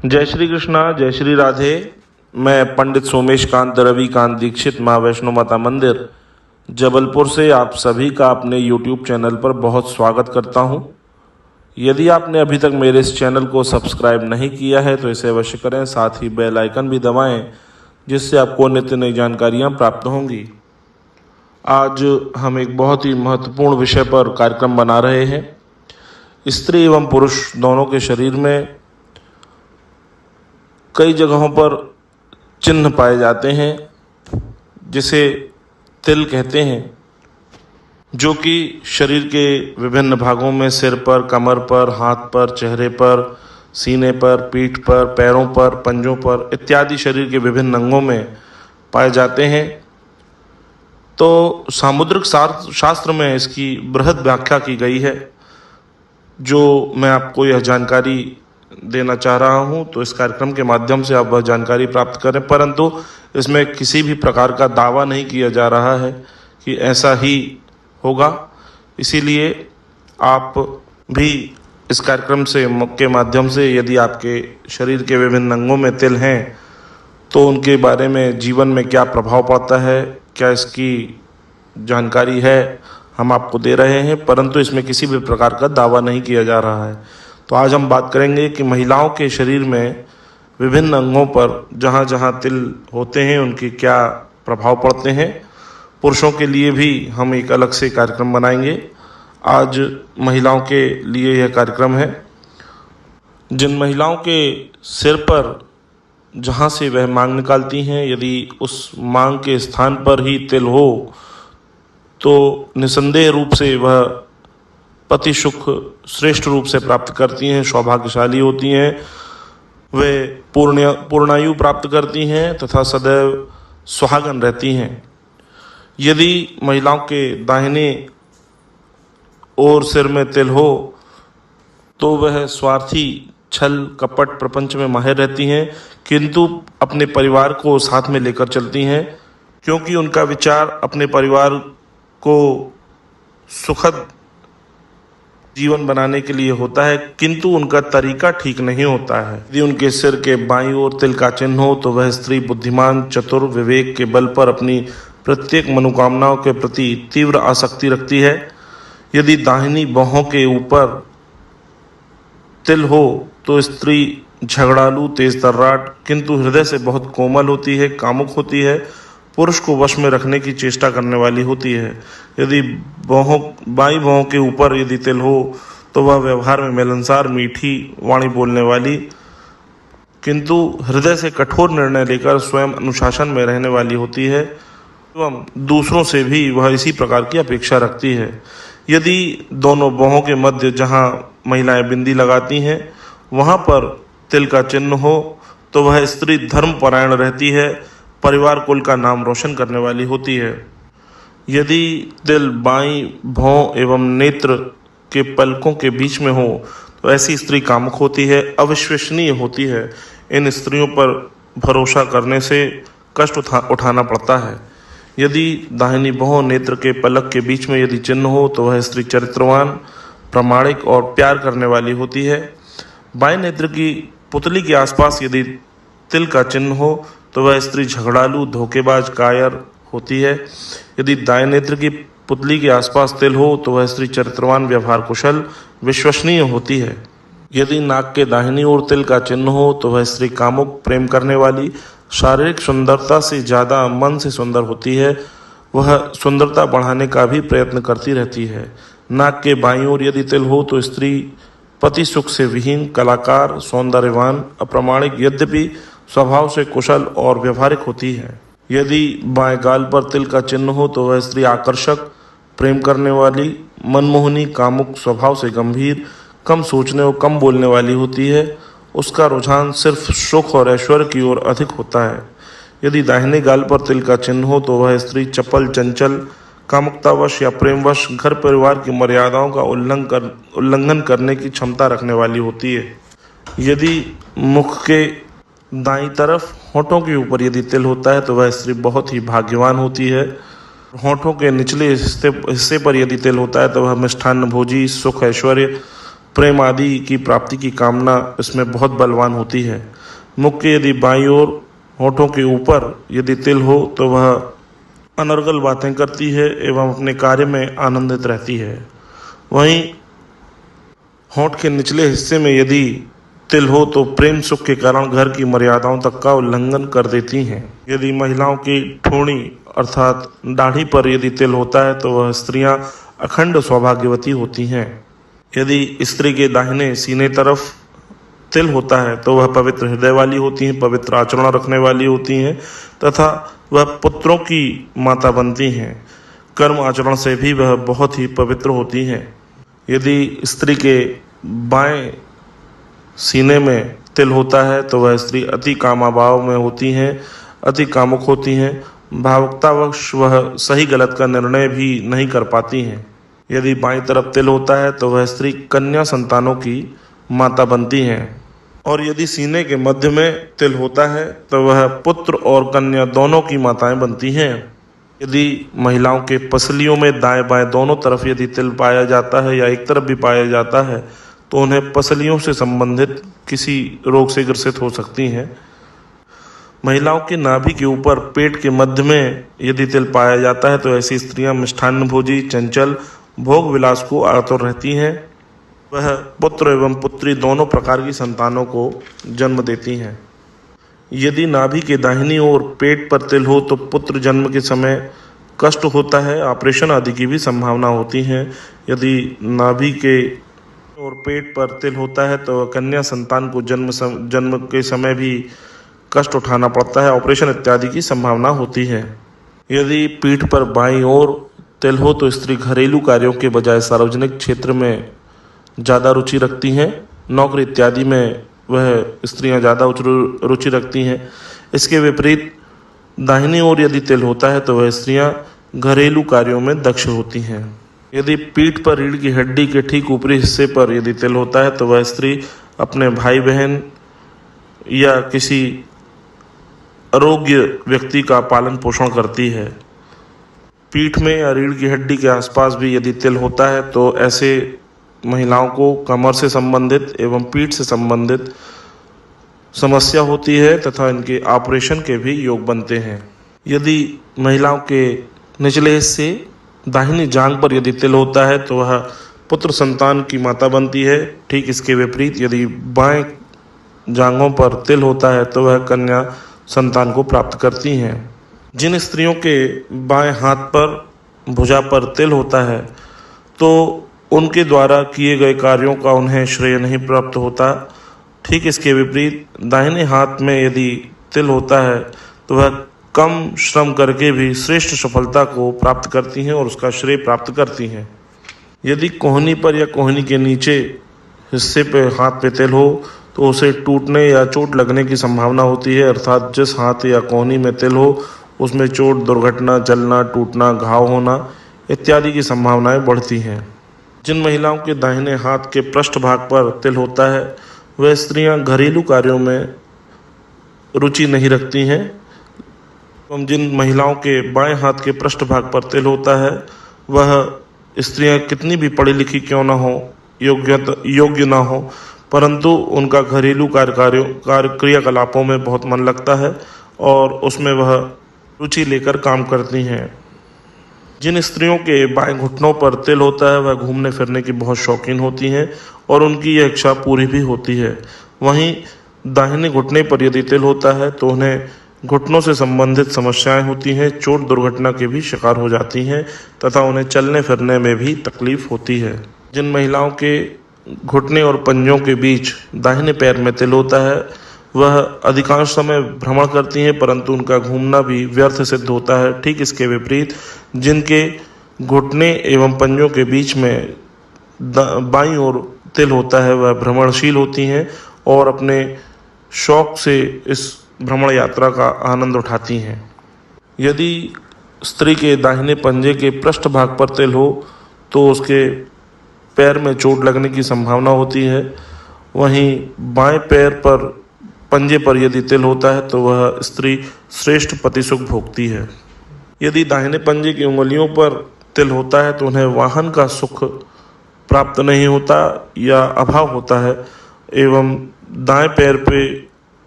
जय श्री कृष्णा, जय श्री राधे। मैं पंडित सोमेश कांत रविकांत दीक्षित माँ वैष्णो माता मंदिर जबलपुर से आप सभी का अपने YouTube चैनल पर बहुत स्वागत करता हूँ। यदि आपने अभी तक मेरे इस चैनल को सब्सक्राइब नहीं किया है तो इसे अवश्य करें, साथ ही बेल आइकन भी दबाएं जिससे आपको नित्य नई जानकारियाँ प्राप्त होंगी। आज हम एक बहुत ही महत्वपूर्ण विषय पर कार्यक्रम बना रहे हैं। स्त्री एवं पुरुष दोनों के शरीर में कई जगहों पर चिन्ह पाए जाते हैं जिसे तिल कहते हैं, जो कि शरीर के विभिन्न भागों में सिर पर, कमर पर, हाथ पर, चेहरे पर, सीने पर, पीठ पर, पैरों पर, पंजों पर इत्यादि शरीर के विभिन्न अंगों में पाए जाते हैं। तो सामुद्रिक शास्त्र में इसकी बृहद व्याख्या की गई है, जो मैं आपको यह जानकारी देना चाह रहा हूं। तो इस कार्यक्रम के माध्यम से आप वह जानकारी प्राप्त करें, परंतु इसमें किसी भी प्रकार का दावा नहीं किया जा रहा है कि ऐसा ही होगा। इसीलिए आप भी इस कार्यक्रम के माध्यम से यदि आपके शरीर के विभिन्न अंगों में तिल हैं तो उनके बारे में जीवन में क्या प्रभाव पड़ता है, क्या इसकी जानकारी है, हम आपको दे रहे हैं, परंतु इसमें किसी भी प्रकार का दावा नहीं किया जा रहा है। तो आज हम बात करेंगे कि महिलाओं के शरीर में विभिन्न अंगों पर जहाँ जहाँ तिल होते हैं उनके क्या प्रभाव पड़ते हैं। पुरुषों के लिए भी हम एक अलग से कार्यक्रम बनाएंगे। आज महिलाओं के लिए यह कार्यक्रम है। जिन महिलाओं के सिर पर जहाँ से वह मांग निकालती हैं, यदि उस मांग के स्थान पर ही तिल हो तो निसंदेह रूप से वह पति सुख श्रेष्ठ रूप से प्राप्त करती हैं, सौभाग्यशाली होती हैं, वे पूर्णायु प्राप्त करती हैं तथा सदैव सुहागन रहती हैं। यदि महिलाओं के दाहिने ओर सिर में तिल हो तो वह स्वार्थी, छल कपट प्रपंच में माहिर रहती हैं, किंतु अपने परिवार को साथ में लेकर चलती हैं, क्योंकि उनका विचार अपने परिवार को सुखद जीवन बनाने के लिए होता है, किंतु उनका तरीका ठीक नहीं होता है। यदि उनके सिर के बाईं ओर तिल का चिन्ह हो तो वह स्त्री बुद्धिमान, चतुर, विवेक के बल पर अपनी प्रत्येक मनोकामनाओं के प्रति तीव्र आसक्ति रखती है। यदि दाहिनी बाहों के ऊपर तिल हो तो स्त्री झगड़ालू, तेज तर्राट, किंतु हृदय से बहुत कोमल होती है, कामुक होती है, पुरुष को वश में रखने की चेष्टा करने वाली होती है। यदि बाई बाहों के ऊपर यदि तिल हो तो वह व्यवहार में मिलनसार, मीठी वाणी बोलने वाली, किंतु हृदय से कठोर निर्णय लेकर स्वयं अनुशासन में रहने वाली होती है एवं दूसरों से भी वह इसी प्रकार की अपेक्षा रखती है। यदि दोनों बाहों के मध्य जहाँ महिलाएं बिंदी लगाती हैं वहाँ पर तिल का चिन्ह हो तो वह स्त्री धर्मपरायण रहती है, परिवार कुल का नाम रोशन करने वाली होती है। यदि तिल बाईं भौं एवं नेत्र के पलकों के बीच में हो तो ऐसी स्त्री कामुक होती है, अविश्वसनीय होती है। इन स्त्रियों पर भरोसा करने से कष्ट उठाना पड़ता है। यदि दाहिनी भौं नेत्र के पलक के बीच में यदि चिन्ह हो तो वह स्त्री चरित्रवान, प्रामाणिक और प्यार करने वाली होती है। बाएं नेत्र की पुतली के आसपास यदि तिल का चिन्ह हो तो वह स्त्री झगड़ालू, धोखेबाज, कायर होती है। यदि दाएं नेत्र की पुतली के आसपास तिल हो तो वह स्त्री चरित्रवान, व्यवहार कुशल, विश्वसनीय होती है। यदि नाक के दाहिनी ओर तिल का चिन्ह हो तो वह स्त्री कामुक, प्रेम करने वाली, शारीरिक सुंदरता से ज़्यादा मन से सुंदर होती है, वह सुंदरता बढ़ाने का भी प्रयत्न करती रहती है। नाक के बाईं ओर यदि तिल हो तो स्त्री पति सुख से विहीन, कलाकार, सौंदर्यवान, अप्रामाणिक, यद्यपि स्वभाव से कुशल और व्यवहारिक होती है। यदि बाएं गाल पर तिल का चिन्ह हो तो वह स्त्री आकर्षक, प्रेम करने वाली, मनमोहनी, कामुक, स्वभाव से गंभीर, कम सोचने और कम बोलने वाली होती है। उसका रुझान सिर्फ सुख और ऐश्वर्य की ओर अधिक होता है। यदि दाहिने गाल पर तिल का चिन्ह हो तो वह स्त्री चपल, चंचल, कामुकतावश या प्रेमवश, घर परिवार की मर्यादाओं का उल्लंघन करने की क्षमता रखने वाली होती है। यदि मुख के दाईं तरफ होठों के ऊपर यदि तिल होता है तो वह स्त्री बहुत ही भाग्यवान होती है। होठों के निचले हिस्से पर यदि तिल होता है तो वह मिष्ठान्न भोजी, सुख, ऐश्वर्य प्रेम आदि की प्राप्ति की कामना इसमें बहुत बलवान होती है। मुख के यदि बाईं ओर होठों के ऊपर यदि तिल हो तो वह अनर्गल बातें करती है एवं अपने कार्य में आनंदित रहती है। वहीं होठ के निचले हिस्से में यदि तिल हो तो प्रेम सुख के कारण घर की मर्यादाओं तक का उल्लंघन कर देती हैं। यदि महिलाओं की ठोड़ी अर्थात दाढ़ी पर यदि तिल होता है तो वह स्त्रियां अखंड सौभाग्यवती होती हैं। यदि स्त्री के दाहिने सीने तरफ तिल होता है तो वह पवित्र हृदय वाली होती हैं, पवित्र आचरण रखने वाली होती हैं तथा वह पुत्रों की माता बनती हैं। कर्म आचरण से भी वह बहुत ही पवित्र होती हैं। यदि स्त्री के बाएं सीने में तिल होता है तो वह स्त्री अति कामाभाव में होती हैं, अति कामुक होती हैं। भावुकतावश वह सही गलत का निर्णय भी नहीं कर पाती हैं। यदि बाईं तरफ तिल होता है तो वह स्त्री कन्या संतानों की माता बनती हैं। और यदि सीने के मध्य में तिल होता है तो वह पुत्र और कन्या दोनों की माताएं बनती हैं। यदि महिलाओं के पसलियों में दाएं बाएं दोनों तरफ यदि तिल पाया जाता है या एक तरफ भी पाया जाता है तो उन्हें पसलियों से संबंधित किसी रोग से ग्रसित हो सकती हैं। महिलाओं के नाभि के ऊपर पेट के मध्य में यदि तिल पाया जाता है तो ऐसी स्त्रियां मिष्ठान्न भोजी, चंचल, भोग विलास को आतुर रहती हैं। वह पुत्र एवं पुत्री दोनों प्रकार की संतानों को जन्म देती हैं। यदि नाभि के दाहिनी ओर पेट पर तिल हो तो पुत्र जन्म के समय कष्ट होता है, ऑपरेशन आदि की भी संभावना होती है। यदि नाभि के और पेट पर तिल होता है तो कन्या संतान को जन्म के समय भी कष्ट उठाना पड़ता है, ऑपरेशन इत्यादि की संभावना होती है। यदि पीठ पर बाईं ओर तिल हो तो स्त्री घरेलू कार्यों के बजाय सार्वजनिक क्षेत्र में ज़्यादा रुचि रखती हैं, नौकरी इत्यादि में वह स्त्रियां ज़्यादा रुचि रखती हैं। इसके विपरीत दाहिनी ओर यदि तिल होता है तो वह स्त्रियां घरेलू कार्यों में दक्ष होती हैं। यदि पीठ पर रीढ़ की हड्डी के ठीक ऊपरी हिस्से पर यदि तिल होता है तो वह स्त्री अपने भाई बहन या किसी अरोग्य व्यक्ति का पालन पोषण करती है। पीठ में या रीढ़ की हड्डी के आसपास भी यदि तिल होता है तो ऐसे महिलाओं को कमर से संबंधित एवं पीठ से संबंधित समस्या होती है तथा इनके ऑपरेशन के भी योग बनते हैं। यदि महिलाओं के निचले हिस्से दाहिनी जांघ पर यदि तिल होता है तो वह पुत्र संतान की माता बनती है। ठीक इसके विपरीत यदि बाएं जांघों पर तिल होता है तो वह कन्या संतान को प्राप्त करती हैं। जिन स्त्रियों के बाएं हाथ पर भुजा पर तिल होता है तो उनके द्वारा किए गए कार्यों का उन्हें श्रेय नहीं प्राप्त होता। ठीक इसके विपरीत दाहिने हाथ में यदि तिल होता है तो वह कम श्रम करके भी श्रेष्ठ सफलता को प्राप्त करती हैं और उसका श्रेय प्राप्त करती हैं। यदि कोहनी पर या कोहनी के नीचे हिस्से पे हाथ पे तिल हो तो उसे टूटने या चोट लगने की संभावना होती है, अर्थात जिस हाथ या कोहनी में तिल हो उसमें चोट, दुर्घटना, जलना, टूटना, घाव होना इत्यादि की संभावनाएं बढ़ती हैं। जिन महिलाओं के दाहिने हाथ के पृष्ठ भाग पर तिल होता है वह स्त्रियां घरेलू कार्यों में रुचि नहीं रखती हैं एवं जिन महिलाओं के बाएं हाथ के पृष्ठ भाग पर तिल होता है वह स्त्रियां कितनी भी पढ़ी लिखी क्यों ना हो, योग्य ना हो, परंतु उनका घरेलू क्रियाकलापों में बहुत मन लगता है और उसमें वह रुचि लेकर काम करती हैं। जिन स्त्रियों के बाएं घुटनों पर तिल होता है वह घूमने फिरने की बहुत शौकीन होती हैं और उनकी यह इच्छा पूरी भी होती है। वहीं दाहिने घुटने पर यदि तिल होता है तो उन्हें घुटनों से संबंधित समस्याएं होती हैं, चोट दुर्घटना के भी शिकार हो जाती हैं तथा उन्हें चलने फिरने में भी तकलीफ होती है। जिन महिलाओं के घुटने और पंजों के बीच दाहिने पैर में तिल होता है वह अधिकांश समय भ्रमण करती हैं परंतु उनका घूमना भी व्यर्थ सिद्ध होता है। ठीक इसके विपरीत जिनके घुटने एवं पंजों के बीच में बाईं ओर तिल होता है वह भ्रमणशील होती हैं और अपने शौक से इस भ्रमण यात्रा का आनंद उठाती हैं। यदि स्त्री के दाहिने पंजे के पृष्ठ भाग पर तिल हो तो उसके पैर में चोट लगने की संभावना होती है। वहीं बाएं पैर पर पंजे पर यदि तिल होता है तो वह स्त्री श्रेष्ठ पति सुख भोगती है। यदि दाहिने पंजे की उंगलियों पर तिल होता है तो उन्हें वाहन का सुख प्राप्त नहीं होता या अभाव होता है, एवं दाएं पैर पे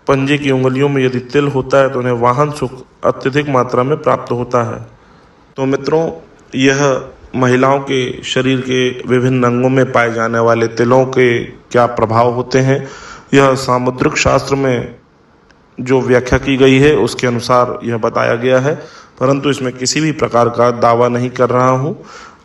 पंजे की उंगलियों में यदि तिल होता है तो उन्हें वाहन सुख अत्यधिक मात्रा में प्राप्त होता है। तो मित्रों, यह महिलाओं के शरीर के विभिन्न अंगों में पाए जाने वाले तिलों के क्या प्रभाव होते हैं, यह सामुद्रिक शास्त्र में जो व्याख्या की गई है उसके अनुसार यह बताया गया है, परंतु इसमें किसी भी प्रकार का दावा नहीं कर रहा हूँ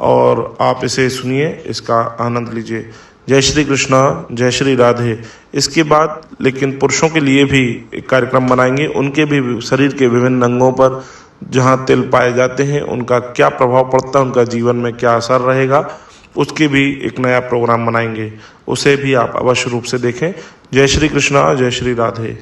और आप इसे सुनिए, इसका आनंद लीजिए। जय श्री कृष्णा, जय श्री राधे। इसके बाद लेकिन पुरुषों के लिए भी एक कार्यक्रम बनाएंगे, उनके भी शरीर के विभिन्न अंगों पर जहाँ तिल पाए जाते हैं उनका क्या प्रभाव पड़ता है, उनका जीवन में क्या असर रहेगा, उसके भी एक नया प्रोग्राम बनाएंगे, उसे भी आप अवश्य रूप से देखें। जय श्री कृष्णा, जय श्री राधे।